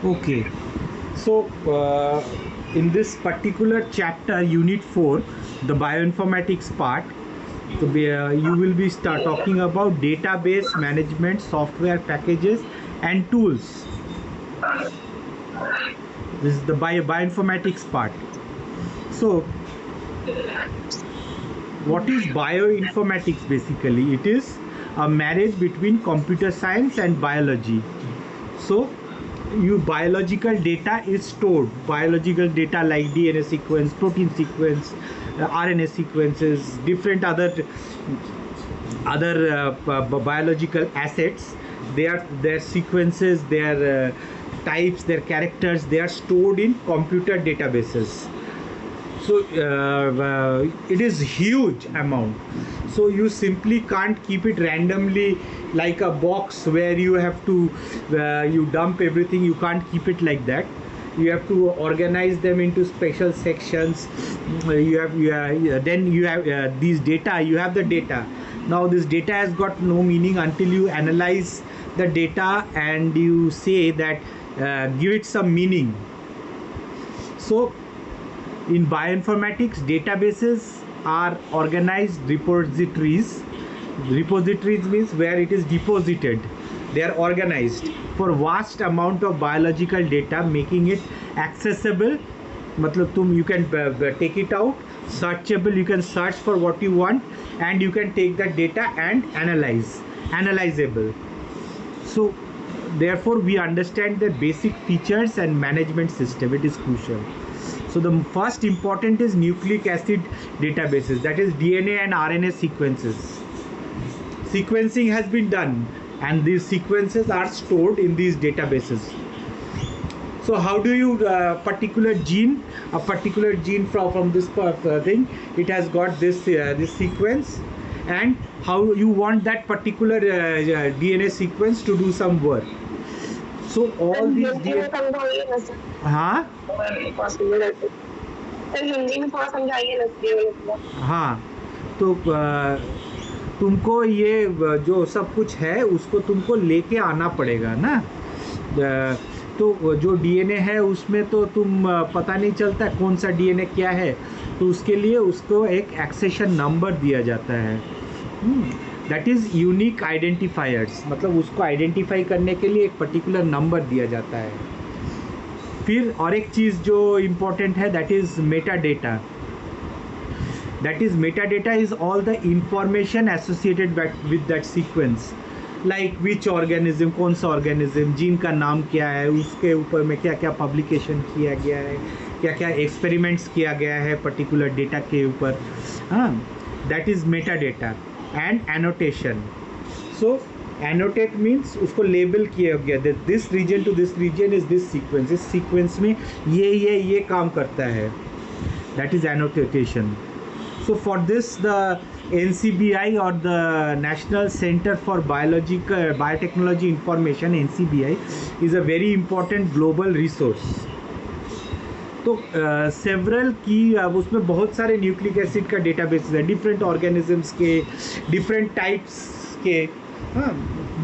Okay. So, in this particular chapter, Unit 4, the bioinformatics part, you will be start talking about database management, software packages, and tools. This is the bioinformatics part. So, what is bioinformatics basically? It is a marriage between computer science and biology. So, you biological data is stored. Biological data like DNA sequence, protein sequence, RNA sequences, different other biological assets. Their sequences, their types, their characters, they are stored in computer databases. So it is huge amount, so you simply can't keep it randomly like a box where you have to you dump everything. You can't keep it like that. You have to organize them into special sections. Then you have these data. You have the data. Now this data has got no meaning until you analyze the data and you say that give it some meaning. So in bioinformatics, databases are organized repositories. Repositories means where it is deposited. They are organized for vast amount of biological data, making it accessible. मतलब you can take it out, searchable. You can search for what you want, and you can take that data and analyzable. So therefore, we understand the basic features and management system. It is crucial. So the first important is nucleic acid databases, that is DNA and RNA sequences. Sequencing has been done and these sequences are stored in these databases. So how do you a particular gene from this thing, it has got this sequence, and how you want that particular DNA sequence to do some work. So all these हाँ हाँ, तो तुमको ये जो सब कुछ है उसको तुमको लेके आना पड़ेगा ना. तो जो डीएनए है उसमें तो तुम पता नहीं चलता कौन सा डीएनए क्या है, तो उसके लिए उसको एक एक्सेशन नंबर दिया जाता है. दैट इज़ यूनिक आइडेंटिफायर्स, मतलब उसको आइडेंटिफाई करने के लिए एक पर्टिकुलर नंबर दिया जाता है. फिर और एक चीज़ जो इम्पोर्टेंट है, that is meta data. That is meta data is all the information associated with that sequence, like which organism, कौन सा ऑर्गेनिज्म, जीन का नाम क्या है, उसके ऊपर में क्या क्या पब्लिकेशन किया गया है, क्या क्या एक्सपेरिमेंट्स किया गया है पर्टिकुलर डेटा के ऊपर. हाँ, that is meta data. And annotation. So annotate means उसको लेबल किया गया, this region to this region is this sequence, इस सीक्वेंस में ये काम करता है. That is annotation. So for this the NCBI or the National Center for Biotechnology Information, NCBI, is a very important global resource. तो several की उसमें बहुत सारे न्यूक्लिक एसिड का डेटाबेस है, डिफरेंट ऑर्गेनिजम्स के, डिफरेंट टाइप्स के.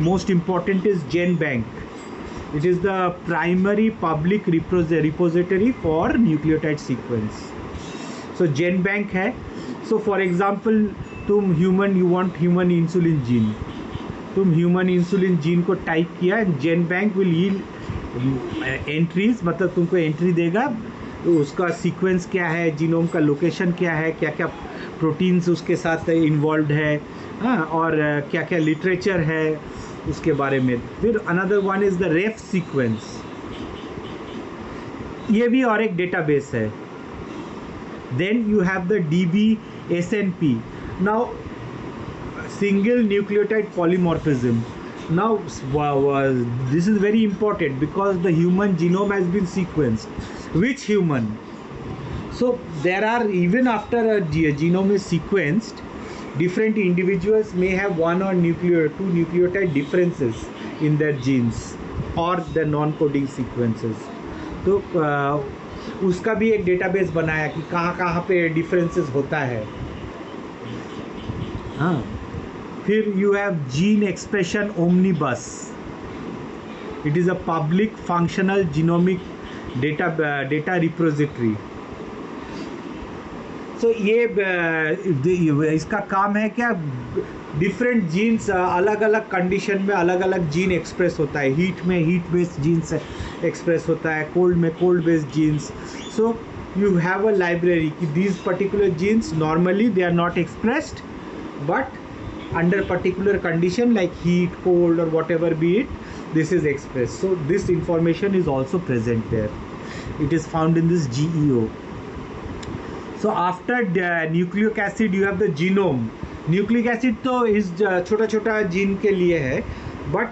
Most important is GenBank. It is the primary public repository for nucleotide sequence. So GenBank है. सो फॉर एग्जांपल तुम you want human insulin gene, तुम human insulin gene को type किया and GenBank will yield entries, मतलब तुमको entry देगा तो उसका सीक्वेंस क्या है, जीनोम का लोकेशन क्या है, क्या क्या प्रोटीन्स उसके साथ इन्वॉल्व है, हाँ, और क्या क्या लिटरेचर है उसके बारे में. फिर another one is the ref sequence. ये भी और एक डेटाबेस है. Then you have the DBSNP. Now, single nucleotide polymorphism. Now, this is very important because the human genome has been sequenced. Which human? So, there are, even after a genome is sequenced, different individuals may have one or two nucleotide differences in their genes or the non-coding sequences. तो उसका भी एक database बनाया कि कहाँ कहाँ पे differences होता है. हाँ, फिर you have gene expression omnibus. It is a public functional genomic data repository. So ये इसका काम है क्या, डिफरेंट जीन्स अलग अलग कंडीशन में अलग अलग जीन एक्सप्रेस होता है. हीट में हीट बेस्ड जीन्स एक्सप्रेस होता है, कोल्ड में cold based genes. So you have a library कि these particular genes normally they are not expressed, but under particular condition like heat, cold or whatever be it, this is expressed. So this information is also present there. It is found in this GEO. So after the nucleic acid you have the genome. Nucleic acid तो इस छोटा छोटा gene के लिए है, but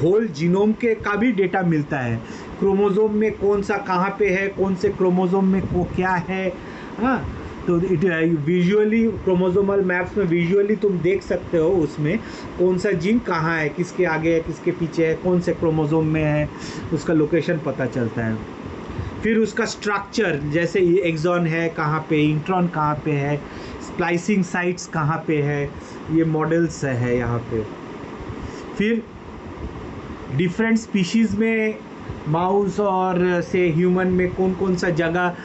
whole genome के का भी डेटा मिलता है. क्रोमोजोम में कौन सा कहाँ पे है, कौन से क्रोमोजोम में को क्या है. हाँ, तो इट विजुअली क्रोमोजोमल मैप्स में विजुअली तुम देख सकते हो उसमें कौन सा जीन कहाँ है, किसके आगे है, किसके पीछे है, कौन से क्रोमोजोम में है, उसका लोकेशन पता चलता है. फिर उसका स्ट्रक्चर, जैसे ये एक्सॉन है कहाँ पे, इंट्रॉन कहाँ पे है, स्प्लाइसिंग साइट्स कहाँ पे है, ये मॉडल्स है यहाँ पे. फिर डिफरेंट स्पीशीज़ में माउस और से ह्यूमन में कौन कौन सा जगह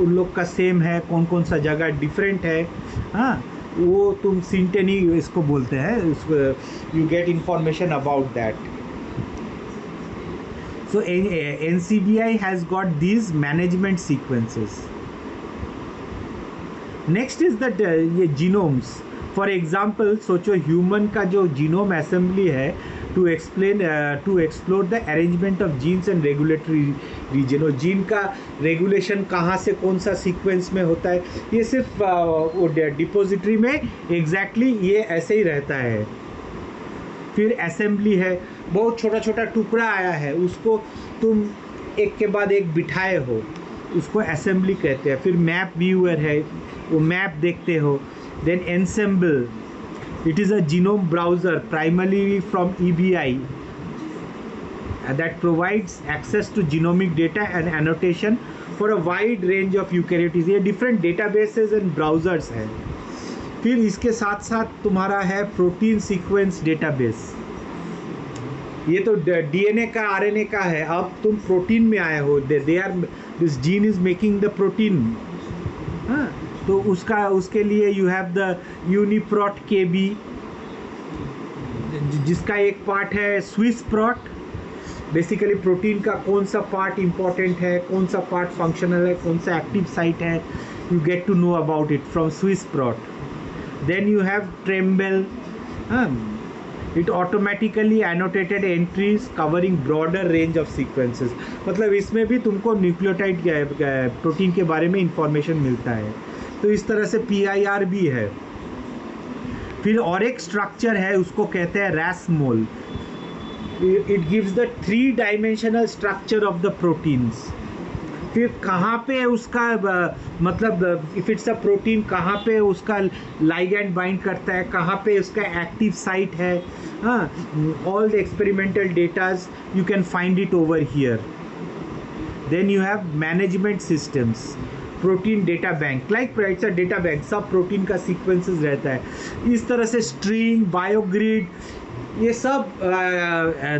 उन लोग का सेम है, कौन कौन सा जगह डिफरेंट है. हाँ, वो तुम सिंटेनी इसको बोलते हैं, you get information about that. So NCBI has got these management sequences. Next is that ये जीनोम्स. फॉर एग्जाम्पल सोचो ह्यूमन का जो जीनोम असेंबली है to explore the arrangement of genes and regulatory region. और जीन का regulation कहाँ से कौन सा सीक्वेंस में होता है, ये सिर्फ वो डिपोजिटरी में एग्जैक्टली ये ऐसे ही रहता है. फिर असेंबली है, बहुत छोटा छोटा टुकड़ा आया है, उसको तुम एक के बाद एक बिठाए हो, उसको असेंबली कहते हैं. फिर मैप व्यूअर है, वो मैप देखते हो. Then Ensembl, it is a genome browser primarily from EBI that provides access to genomic data and annotation for a wide range of eukaryotes. ये different databases and browsers हैं. फिर इसके साथ साथ तुम्हारा है प्रोटीन सीक्वेंस डेटाबेस. ये तो DNA का RNA का है, अब तुम प्रोटीन में आए हो. They are this gene is making the protein. हाँ, तो उसके लिए you have the UniProt KB, जिसका एक पार्ट है स्विस प्रोट. बेसिकली प्रोटीन का कौन सा पार्ट इम्पॉर्टेंट है, कौन सा पार्ट फंक्शनल है, कौन सा एक्टिव साइट है, you get to know about it from Swiss Prot. Then you have TrEMBL. It automatically annotated entries covering broader range of sequences. मतलब इसमें भी तुमको न्यूक्लियोटाइड प्रोटीन के बारे में इंफॉर्मेशन मिलता है. तो इस तरह से PIR भी है. फिर और एक स्ट्रक्चर है, उसको कहते हैं RasMol. It gives the 3 dimensional structure of the proteins. फिर कहाँ पे उसका मतलब इफ इट्स अ प्रोटीन कहाँ पे उसका लाइगैंड बाइंड करता है, कहाँ पे उसका एक्टिव साइट है. हाँ, all the experimental datas you can find it over here. Then you have management systems. Protein data bank, like it's a data bank, सब प्रोटीन का सीक्वेंसेस रहता है. इस तरह से स्ट्रिंग, बायोग्रिड, ये सब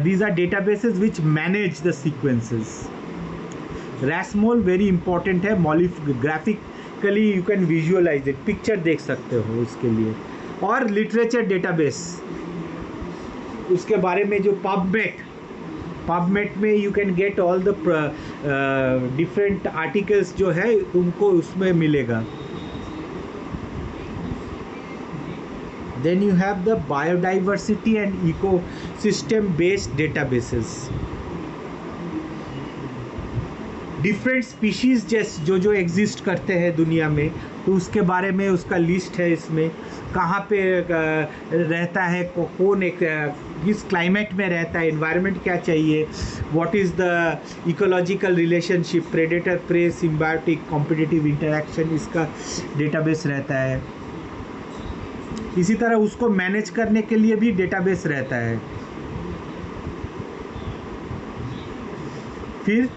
these are databases which manage the sequences. RasMol very important है. Graphically you can visualise it, picture देख सकते हो उसके लिए. और लिटरेचर डेटाबेस, उसके बारे में जो पबमेट में you can get all the different articles जो है तुमको उसमें मिलेगा. Then you have the biodiversity and ecosystem based databases. Different species जो एग्जिस्ट करते हैं दुनिया में, तो उसके बारे में उसका लिस्ट है इसमें. कहाँ पे रहता है, कौन एक किस क्लाइमेट में रहता है, एनवायरनमेंट क्या चाहिए, what is the ecological relationship, predator prey, symbiotic, competitive interaction, इसका डेटाबेस रहता है. इसी तरह उसको मैनेज करने के लिए भी डेटाबेस रहता है. फिर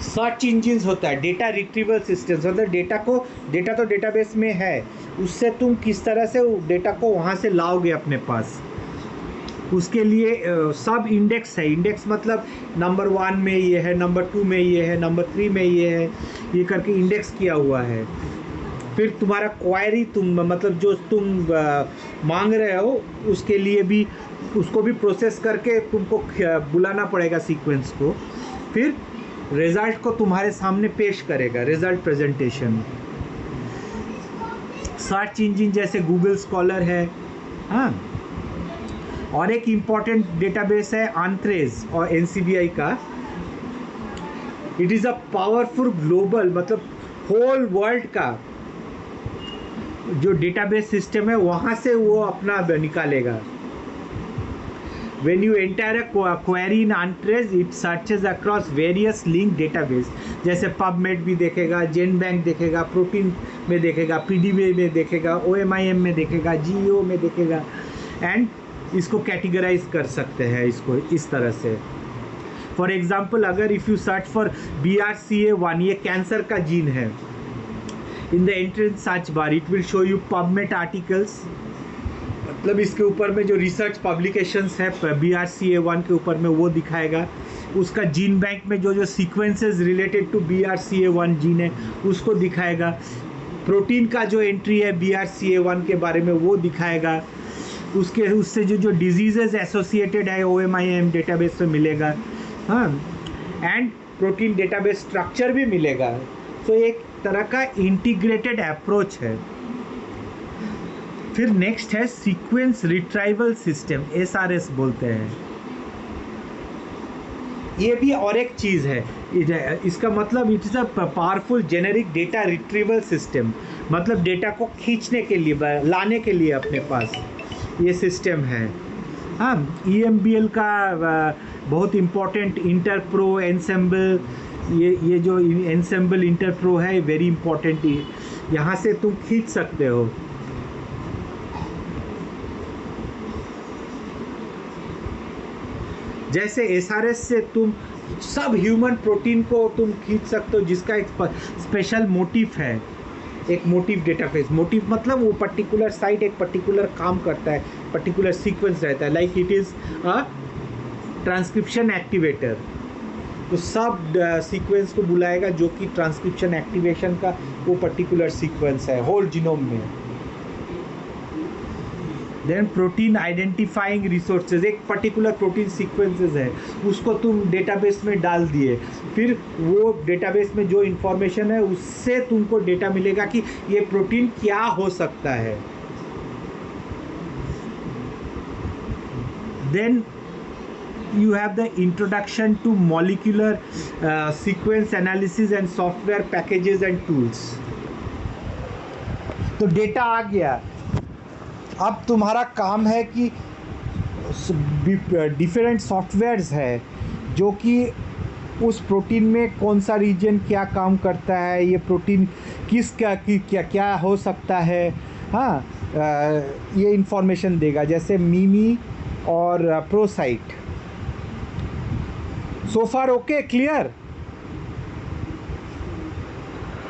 सर्च इंजिन्स होता है, डेटा रिट्रीवल सिस्टम्स. मतलब डेटा तो डेटाबेस में है, उससे तुम किस तरह से डेटा को वहाँ से लाओगे अपने पास. उसके लिए सब इंडेक्स है। इंडेक्स मतलब नंबर 1 में ये है, नंबर 2 में ये है, नंबर 3 में ये है, ये करके इंडेक्स किया हुआ है। फिर तुम्हारा क्वायरी तुम मतलब जो तुम मांग रहे हो उसके लिए भी उसको भी प्रोसेस करके तुमको बुलाना पड़ेगा सीक्वेंस को, फिर रिजल्ट को तुम्हारे सामने पेश करेगा, रिजल्ट प्रेजेंटेशन। सर्च इंजन जैसे गूगल स्कॉलर है, हाँ। और एक इम्पॉर्टेंट डेटाबेस है आंथ्रेज और एनसीबीआई का। It is a powerful global मतलब होल वर्ल्ड का जो डेटाबेस सिस्टम है वहाँ से वो अपना निकालेगा। When you enter a query in Antres, it searches across various linked database, जैसे PubMed भी देखेगा, GenBank देखेगा, प्रोटीन में देखेगा, PDB में देखेगा, OMIM में देखेगा, GEO में देखेगा, एंड इसको कैटेगराइज कर सकते हैं इसको इस तरह से। फॉर एग्जाम्पल अगर if you search for BRCA1, ये कैंसर का जीन है, in the entrance search bar it will show you PubMed articles, मतलब इसके ऊपर में जो रिसर्च पब्लिकेशंस है BRCA1 के ऊपर में वो दिखाएगा। उसका जीन बैंक में जो जो sequences related to BRCA1 gene है उसको दिखाएगा। प्रोटीन का जो एंट्री है BRCA1 के बारे में वो दिखाएगा। उससे जो डिजीजेज एसोसिएटेड है OMIM डेटाबेस में मिलेगा, हाँ। एंड प्रोटीन डेटाबेस स्ट्रक्चर भी मिलेगा। तो एक तरह का इंटीग्रेटेड अप्रोच है। फिर नेक्स्ट है सीक्वेंस रिट्राइवल सिस्टम, SRS बोलते हैं। ये भी और एक चीज़ है, इसका मतलब it is a powerful generic data retrieval system, मतलब डेटा को खींचने के लिए लाने के लिए अपने पास ये सिस्टम है, हाँ। EMBL का बहुत इम्पोर्टेंट इंटरप्रो एनसेम्बल, ये जो एनसेम्बल इंटरप्रो है वेरी इंपॉर्टेंट, यहाँ से तुम खींच सकते हो। जैसे SRS से तुम सब ह्यूमन प्रोटीन को तुम खींच सकते हो जिसका एक स्पेशल मोटिफ है, एक मोटिव डेटाबेस। मोटिव मतलब वो पर्टिकुलर साइट एक पर्टिकुलर काम करता है, पर्टिकुलर सीक्वेंस रहता है, like it is a transcription activator. तो सब सीक्वेंस को बुलाएगा जो कि ट्रांसक्रिप्शन एक्टिवेशन का वो पर्टिकुलर सीक्वेंस है होल जीनोम में। देन प्रोटीन आइडेंटिफाइंग रिसोर्सेज, एक पर्टिकुलर प्रोटीन सीक्वेंसेस है उसको तुम डेटाबेस में डाल दिए, फिर वो डेटाबेस में जो इंफॉर्मेशन है उससे तुमको डेटा मिलेगा कि ये प्रोटीन क्या हो सकता है। Then you have the introduction to molecular sequence analysis and software packages and tools। तो डेटा आ गया, अब तुम्हारा काम है कि डिफरेंट सॉफ्टवेयर्स है जो कि उस प्रोटीन में कौन सा रीजन क्या काम करता है, ये प्रोटीन किस क्या हो सकता है, हाँ। ये इंफॉर्मेशन देगा, जैसे मीमी और प्रोसाइट। So far okay, clear?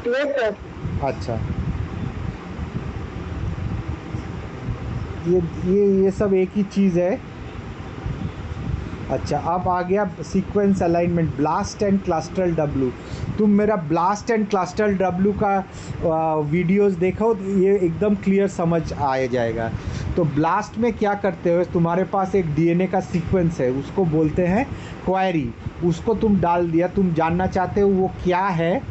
Yes sir। अच्छा, ये सब एक ही चीज़ है। अच्छा, अब आ गया sequence alignment, BLAST and Clustal W. तुम मेरा ब्लास्ट एंड क्लस्टरल डब्ल्यू का वीडियोस देखो तो ये एकदम क्लियर समझ आ जाएगा। तो ब्लास्ट में क्या करते हो, तुम्हारे पास एक डीएनए का सीक्वेंस है, उसको बोलते हैं क्वेरी। उसको तुम डाल दिया, तुम जानना चाहते हो वो क्या है,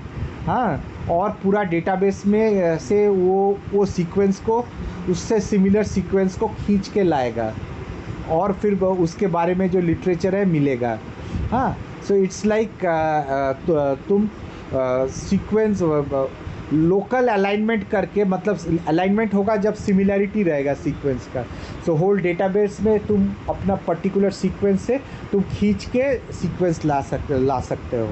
हाँ। और पूरा डेटाबेस में से वो सीक्वेंस को, उससे सिमिलर सीक्वेंस को खींच के लाएगा और फिर उसके बारे में जो लिटरेचर है मिलेगा, हाँ। सो इट्स लाइक तुम सीक्वेंस लोकल अलाइनमेंट करके, मतलब अलाइनमेंट होगा जब सिमिलैरिटी रहेगा सीक्वेंस का। सो होल डेटाबेस में तुम अपना पर्टिकुलर सीक्वेंस से तुम खींच के सीक्वेंस ला सकते हो।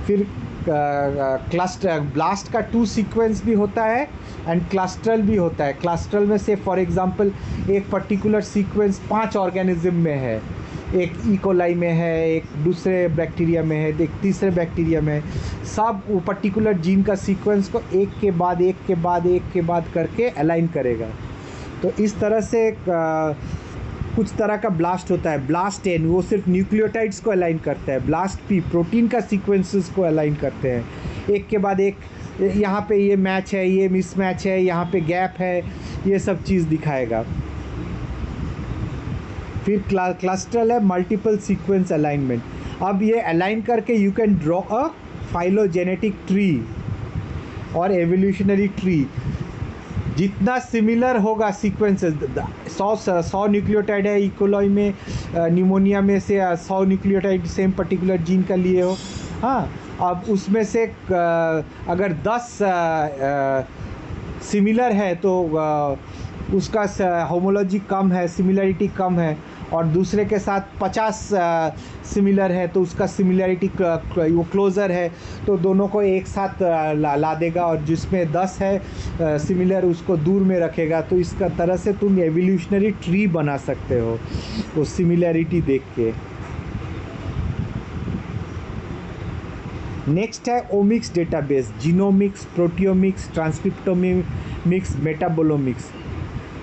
फिर क्लस्टर ब्लास्ट का 2 सीक्वेंस भी होता है एंड क्लस्टरल भी होता है। क्लस्टरल में से फॉर एग्जांपल एक पर्टिकुलर सीक्वेंस 5 ऑर्गेनिज्म में है, एक इकोलाई में है, एक दूसरे बैक्टीरिया में है, एक तीसरे बैक्टीरिया में है। सब वो पर्टिकुलर जीन का सीक्वेंस को एक के बाद करके अलाइन करेगा। तो इस तरह से कुछ तरह का ब्लास्ट होता है, ब्लास्ट एन वो सिर्फ न्यूक्लियोटाइड्स को अलाइन करता है, ब्लास्ट पी प्रोटीन का सीक्वेंसेस को अलाइन करते हैं एक के बाद एक, यहाँ पे ये मैच है, ये मिसमैच है, यहाँ पे गैप है, ये सब चीज़ दिखाएगा। फिर क्लस्टरल है मल्टीपल सीक्वेंस अलाइनमेंट। अब ये अलाइन करके you can draw a phylogenetic tree और एवोल्यूशनरी ट्री। जितना सिमिलर होगा सीक्वेंसेस, 100 न्यूक्लियोटाइड है इकोलॉई में, निमोनिया में से 100 न्यूक्लियोटाइड सेम पर्टिकुलर जीन का लिए हो, हाँ, अब उसमें से अगर 10 सिमिलर है तो उसका होमोलॉजी कम है, सिमिलरिटी कम है, और दूसरे के साथ 50 सिमिलर है तो उसका सिमिलरिटी वो क्लोज़र है, तो दोनों को एक साथ ला देगा, और जिसमें 10 है सिमिलर उसको दूर में रखेगा। तो इसका तरह से तुम एवोल्यूशनरी ट्री बना सकते हो वो सिमिलरिटी देख के। नेक्स्ट है omics database, genomics, proteomics, transcriptomics, metabolomics.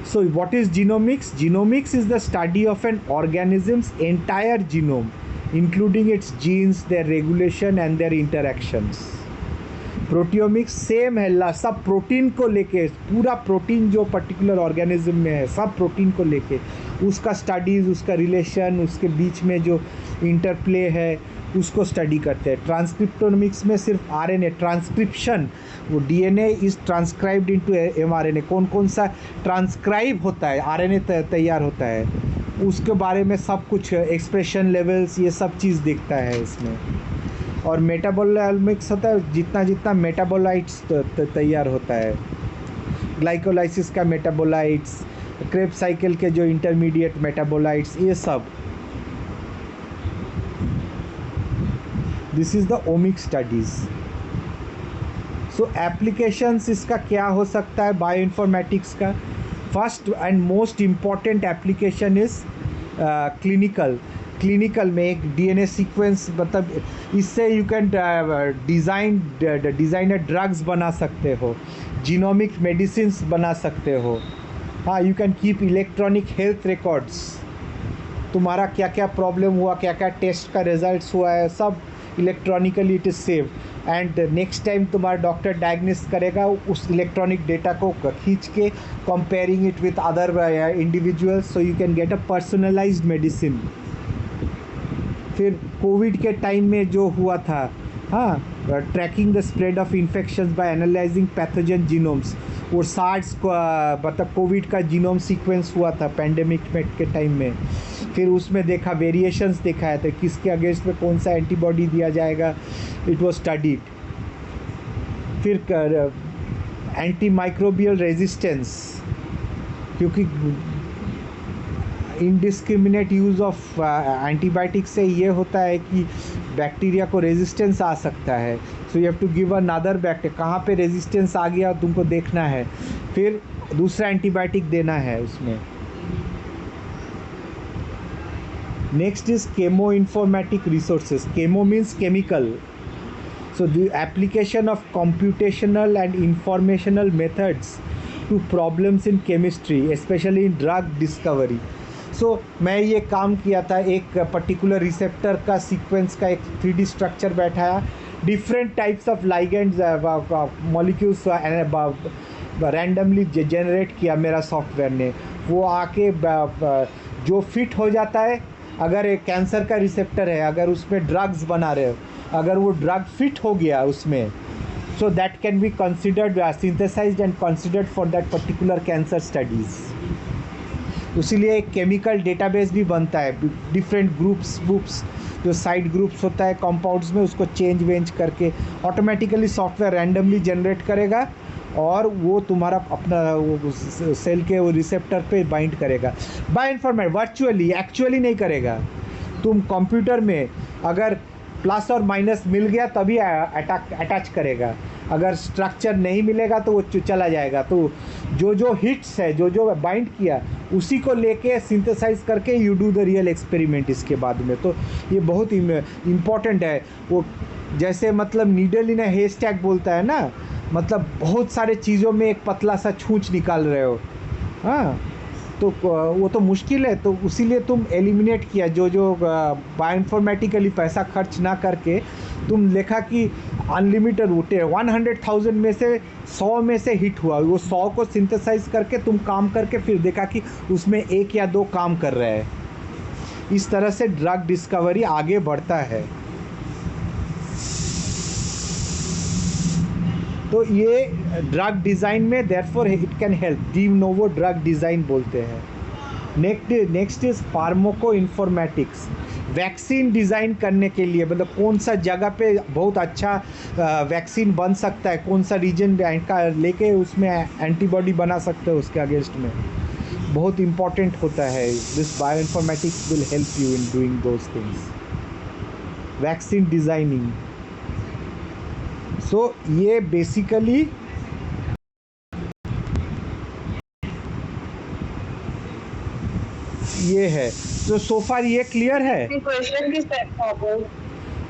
So what is genomics? Genomics is the study of an organism's entire genome, including its genes, their regulation and their interactions. Proteomics same है, सब protein को लेके, पूरा protein जो particular organism में है, सब protein को लेके उसका स्टडीज़, उसका रिलेशन, उसके बीच में जो इंटरप्ले है उसको स्टडी करते हैं। ट्रांसक्रिप्टोमिक्स में सिर्फ आरएनए ट्रांसक्रिप्शन, वो DNA is transcribed into mRNA, कौन कौन सा ट्रांसक्राइब होता है, आरएनए तैयार होता है, उसके बारे में सब कुछ, एक्सप्रेशन लेवल्स, ये सब चीज़ दिखता है इसमें। और मेटाबोलाइट्स होता है, जितना जितना मेटाबोलाइट्स तैयार होता है, ग्लाइकोलाइसिस का मेटाबोलाइट्स, क्रेब्स साइकिल के जो इंटरमीडिएट मेटाबोलाइट्स, ये सब। This is the ohmic studies. So applications इसका क्या हो सकता है बायो इन्फॉर्मेटिक्स का? First and most important application is clinical में एक डीएनए सीक्वेंस, मतलब इससे यू कैन डिज़ाइनर ड्रग्स बना सकते हो, जीनोमिक मेडिसिन्स बना सकते हो, हाँ, you can keep electronic health records, तुम्हारा क्या क्या प्रॉब्लम हुआ, क्या क्या टेस्ट का रिजल्ट्स हुआ है, सब electronically it is save. And next time तुम्हारा डॉक्टर डायग्नोस करेगा उस इलेक्ट्रॉनिक डेटा को खींच के, comparing it with other individuals, so you can get a personalised medicine. फिर कोविड के टाइम में जो हुआ था, हाँ, tracking the spread of infections by analysing pathogen genomes, वो सार्स को मतलब कोविड का जीनोम सीक्वेंस हुआ था पैंडेमिक में के टाइम में, फिर उसमें देखा वेरिएशंस देखा है, तो किसके अगेंस्ट में कौन सा एंटीबॉडी दिया जाएगा, इट वाज स्टडीड। फिर एंटी माइक्रोबियल रेजिस्टेंस, क्योंकि इनडिस्क्रिमिनेट यूज़ ऑफ एंटीबायोटिक से ये होता है कि बैक्टीरिया को रेजिस्टेंस आ सकता है, so you have to give another bacteria, कहाँ पे रेजिस्टेंस आ गया तुमको देखना है, फिर दूसरा एंटीबायोटिक देना है उसमें। Next is chemo informatic resources. Chemo means chemical, so the application of computational and informational methods to problems in chemistry, especially in drug discovery. So मैं ये काम किया था, एक पर्टिकुलर रिसेप्टर का सीक्वेंस का एक 3D स्ट्रक्चर बैठाया, different types of ligands molecules randomly generate किया मेरा सॉफ्टवेयर ने, वो आके जो फिट हो जाता है, अगर एक कैंसर का रिसेप्टर है, अगर उसमें ड्रग्स बना रहे हो, अगर वो ड्रग फिट हो गया उसमें, so that can be considered synthesised and considered for that particular cancer studies. इसीलिए एक केमिकल डेटाबेस भी बनता है, डिफरेंट ग्रुप्स जो साइड ग्रुप्स होता है कंपाउंड्स में, उसको चेंज वेंज करके ऑटोमेटिकली सॉफ्टवेयर रैंडमली जनरेट करेगा, और वो तुम्हारा अपना वो सेल के वो रिसेप्टर पे बाइंड करेगा बाय इन्फॉर्मेट, वर्चुअली, एक्चुअली नहीं करेगा। तुम कंप्यूटर में अगर प्लस और माइनस मिल गया तभी अटैच करेगा, अगर स्ट्रक्चर नहीं मिलेगा तो वो चला जाएगा। तो जो जो हिट्स है, जो जो बाइंड किया, उसी को लेके सिंथेसाइज करके you do the real experiment इसके बाद में। तो ये बहुत इम्पॉर्टेंट है। वो जैसे मतलब नीडल इन हे स्टैक बोलता है ना, मतलब बहुत सारे चीज़ों में एक पतला सा छूंछ निकाल रहे हो, हाँ, तो वो तो मुश्किल है, तो उसीलिए तुम एलिमिनेट किया जो जो बायोइन्फॉर्मेटिकली पैसा खर्च ना करके तुम लिखा कि अनलिमिटेड उठे 100,000 में से 100 में से हिट हुआ, वो 100 को सिंथेसाइज करके तुम काम करके फिर देखा कि उसमें 1 या 2 काम कर रहे हैं। इस तरह से ड्रग डिस्कवरी आगे बढ़ता है। तो ये ड्रग डिज़ाइन में therefore it can help, de novo drug design बोलते हैं। Next is pharmaco informatics, vaccine design करने के लिए, मतलब कौन सा जगह पे बहुत अच्छा वैक्सीन बन सकता है, कौन सा रीजन का लेके उसमें एंटीबॉडी बना सकते हो उसके अगेंस्ट में, बहुत इम्पॉर्टेंट होता है। This bioinformatics will help you in doing those things, vaccine designing. So ये बेसिकली ये है। तो सो फार ये क्लियर है। क्वेश्चन किस टाइप का आता है?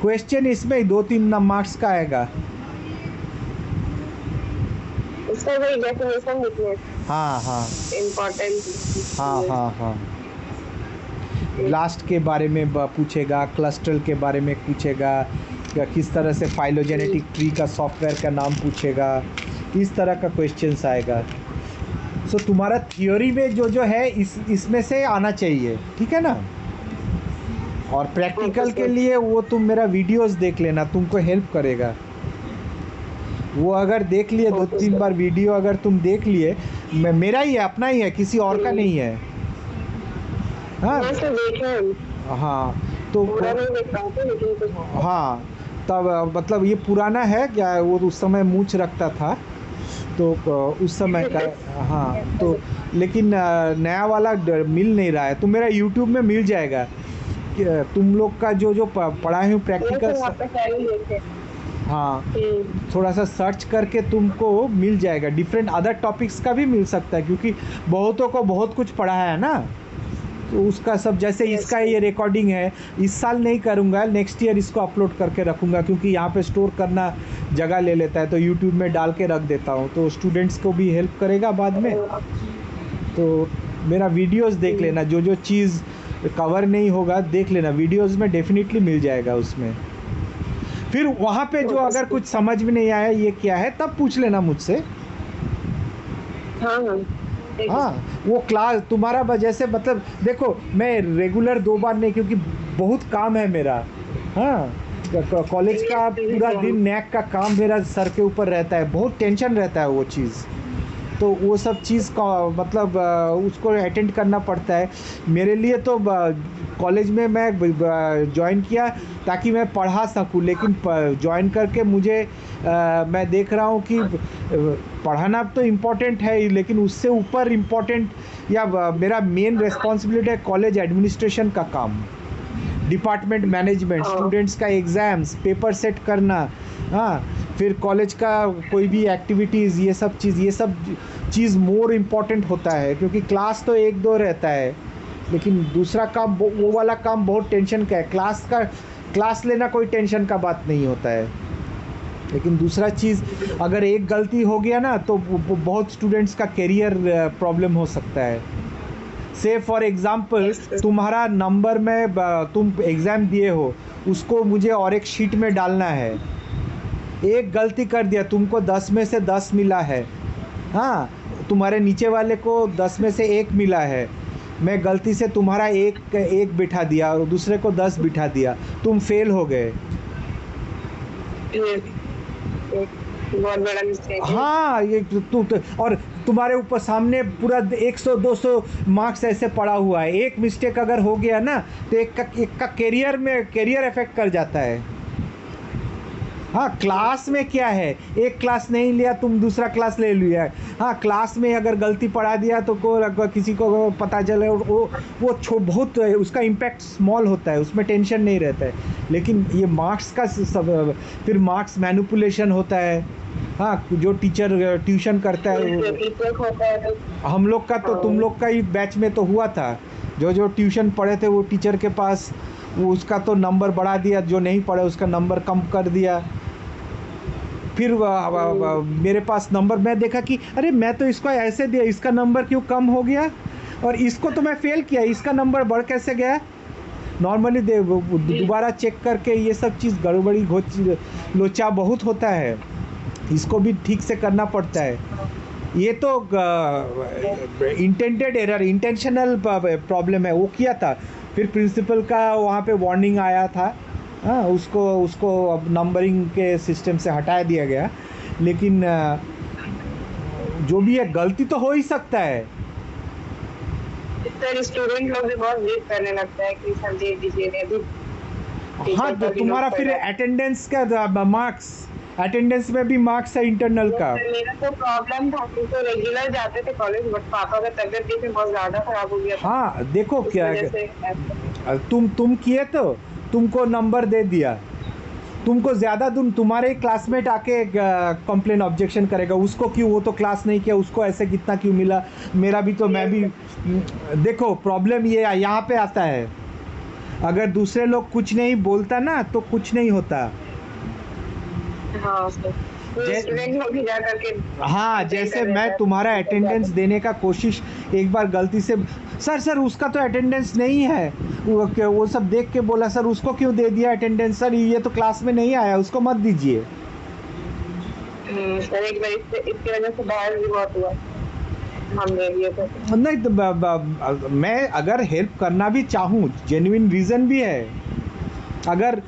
क्वेश्चन इसमें 2-3 मार्क्स का आएगा। उसका कोई डेफिनेशन लिखना हाँ हाँ इम्पोर्टेंट। हाँ। ब्लास्ट के बारे में पूछेगा, क्लस्टर के बारे में पूछेगा, या किस तरह से फाइलोजेनेटिक ट्री का सॉफ्टवेयर का नाम पूछेगा, इस तरह का क्वेश्चंस आएगा। सो तुम्हारा थियोरी में जो जो है इसमें से आना चाहिए, ठीक है ना। और प्रैक्टिकल के लिए वो तुम मेरा वीडियोस देख लेना, तुमको हेल्प करेगा। वो अगर देख लिए 2-3 बार वीडियो अगर तुम देख लिए, मेरा ही है, अपना ही है, किसी और का नहीं है। हाँ हाँ तो हाँ, तब मतलब ये पुराना है क्या, वो उस समय मूंछ रखता था तो उस समय का। हाँ तो लेकिन नया वाला मिल नहीं रहा है, तो मेरा यूट्यूब में मिल जाएगा। तुम लोग का जो जो पढ़ाई हूँ प्रैक्टिकल, हाँ थोड़ा सा सर्च करके तुमको मिल जाएगा। डिफरेंट अदर टॉपिक्स का भी मिल सकता है, क्योंकि बहुतों को बहुत कुछ पढ़ा है ना, तो उसका सब, जैसे इसका ये रिकॉर्डिंग है, इस साल नहीं करूँगा, नेक्स्ट ईयर इसको अपलोड करके रखूँगा, क्योंकि यहाँ पे स्टोर करना जगह ले लेता है, तो यूट्यूब में डाल के रख देता हूँ, तो स्टूडेंट्स को भी हेल्प करेगा बाद में। तो मेरा वीडियोस देख लेना, जो जो चीज़ कवर नहीं होगा देख लेना, वीडियोस में डेफिनेटली मिल जाएगा उसमें। फिर वहाँ पे जो अगर कुछ समझ में नहीं आया ये क्या है, तब पूछ लेना मुझसे। हाँ वो क्लास तुम्हारा जैसे, मतलब देखो मैं रेगुलर 2 बार नहीं, क्योंकि बहुत काम है मेरा। हाँ कॉलेज का पूरा दिन नैक का काम मेरा सर के ऊपर रहता है, बहुत टेंशन रहता है वो चीज़, तो वो सब चीज़ का मतलब उसको अटेंड करना पड़ता है। मेरे लिए तो कॉलेज में मैं ज्वाइन किया ताकि मैं पढ़ा सकूं, लेकिन ज्वाइन करके मुझे मैं देख रहा हूं कि पढ़ाना तो इम्पोर्टेंट है ही, लेकिन उससे ऊपर इम्पोर्टेंट या मेरा मेन रिस्पॉन्सिबिलिटी है कॉलेज एडमिनिस्ट्रेशन का काम, डिपार्टमेंट मैनेजमेंट, स्टूडेंट्स का एग्ज़ाम्स, पेपर सेट करना, हाँ फिर कॉलेज का कोई भी एक्टिविटीज़, ये सब चीज़ मोर इम्पॉर्टेंट होता है, क्योंकि क्लास तो 1-2 रहता है, लेकिन दूसरा काम वो वाला काम बहुत टेंशन का है। क्लास लेना कोई टेंशन का बात नहीं होता है, लेकिन दूसरा चीज़ अगर एक गलती हो गया ना तो बहुत स्टूडेंट्स का करियर प्रॉब्लम हो सकता है। से फॉर एग्ज़ाम्पल तुम्हारा नंबर में तुम एग्ज़ाम दिए हो, उसको मुझे और एक शीट में डालना है, एक गलती कर दिया, तुमको 10 में से 10 मिला है, हाँ तुम्हारे नीचे वाले को 10 में से 1 मिला है, मैं गलती से तुम्हारा एक बिठा दिया और दूसरे को 10 बिठा दिया, तुम फेल हो गए। बहुत बड़ा मिस्टेक है। हाँ ये और तुम्हारे ऊपर सामने पूरा 100-200 मार्क्स ऐसे पड़ा हुआ है, एक मिस्टेक अगर हो गया ना तो एक का करियर इफेक्ट कर जाता है। हाँ क्लास में क्या है, एक क्लास नहीं लिया तुम दूसरा क्लास ले लिया, हाँ क्लास में अगर गलती पढ़ा दिया तो किसी को पता चले, वो बहुत उसका इम्पैक्ट स्मॉल होता है, उसमें टेंशन नहीं रहता है। लेकिन ये मार्क्स का सब, फिर मार्क्स मैनिपुलेशन होता है। हाँ जो टीचर ट्यूशन करता है, हम लोग का तो तुम लोग का ही बैच में तो हुआ था, जो ट्यूशन पढ़े थे वो टीचर के पास वो उसका तो नंबर बढ़ा दिया, जो नहीं पढ़े उसका नंबर कम कर दिया। फिर मेरे पास नंबर, मैं देखा कि अरे मैं तो इसको ऐसे दिया, इसका नंबर क्यों कम हो गया, और इसको तो मैं फेल किया, इसका नंबर बढ़ कैसे गया? नॉर्मली दोबारा चेक करके ये सब चीज़ गड़बड़ी लोचा बहुत होता है, इसको भी ठीक से करना पड़ता है। ये तो इंटेंटेड एरर, इंटेंशनल प्रॉब्लम है, वो किया था। फिर प्रिंसिपल का वहाँ पे वार्निंग आया था, हाँ, उसको अब नंबरिंग के सिस्टम से हटा दिया गया। लेकिन जो भी है, गलती तो हो ही सकता है। सर स्टूडेंट लोग भी बहुत जिद करने लगता है कि सर दे दीजिए, दे दीजिए। हाँ, तो तुम्हारा फिर अटेंडेंस का मार्क्स, अटेंडेंस में भी मार्क्स है इंटरनल का। मेरा तो प्रॉब्लम था कि तो रेगुलर जाते थे कॉलेज, बट पापा का तबीयत देखिए बहुत ज़्यादा खराब हो गया था। हाँ, देखो क्या तुम किए तो तुमको नंबर दे दिया, तुमको ज़्यादा तुम्हारे क्लासमेट आके कंप्लेन ऑब्जेक्शन करेगा, उसको क्यों, वो तो क्लास नहीं किया, उसको ऐसे कितना क्यों मिला, मेरा भी तो, मैं भी। देखो प्रॉब्लम ये यहाँ पे आता है, अगर दूसरे लोग कुछ नहीं बोलता ना तो कुछ नहीं होता। हाँ सर, स्टूडेंट लोग भी जा करके। हाँ, जैसे मैं तुम्हारा अटेंडेंस देने का कोशिश एक बार गलती से, सर उसका तो अटेंडेंस नहीं है, वो सब देख के बोला, सर उसको क्यों दे दिया अटेंडेंस, सर ये तो क्लास में नहीं आया, उसको मत दीजिए। सर एक बार इसकी वजह से बाहर भी बहुत हुआ, हम दे दिए थे। नहीं तो मैं अगर हेल्प करना भी चाहूँ, जेन्युइन रीज़न भी है, अगर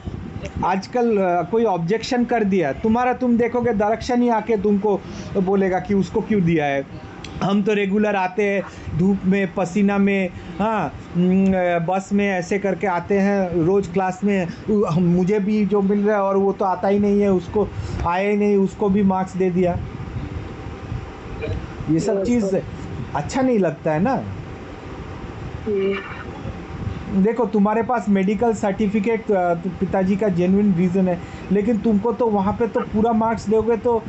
आजकल कोई ऑब्जेक्शन कर दिया तुम्हारा, तुम देखोगे डायरेक्शन ही आके तुमको बोलेगा कि उसको क्यों दिया है। हम तो रेगुलर आते हैं धूप में पसीना में, हाँ, बस में ऐसे करके आते हैं रोज़ क्लास में, मुझे भी जो मिल रहा है और वो तो आता ही नहीं है, उसको आया ही नहीं, उसको भी मार्क्स दे दिया। ये सब चीज़ अच्छा नहीं लगता है ना। देखो तुम्हारे पास मेडिकल सर्टिफिकेट पिताजी का जेन्युइन रीज़न है, लेकिन तुमको तो वहाँ पे तो पूरा मार्क्स दोगे तो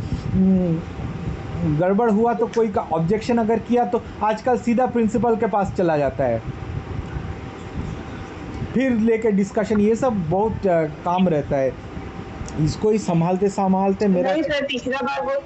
गड़बड़ हुआ तो कोई का ऑब्जेक्शन अगर किया तो आजकल सीधा प्रिंसिपल के पास चला जाता है, फिर लेके डिस्कशन, ये सब बहुत काम रहता है। इसको ही संभालते संभालते मेरा नहीं सर, तीसरा बार वो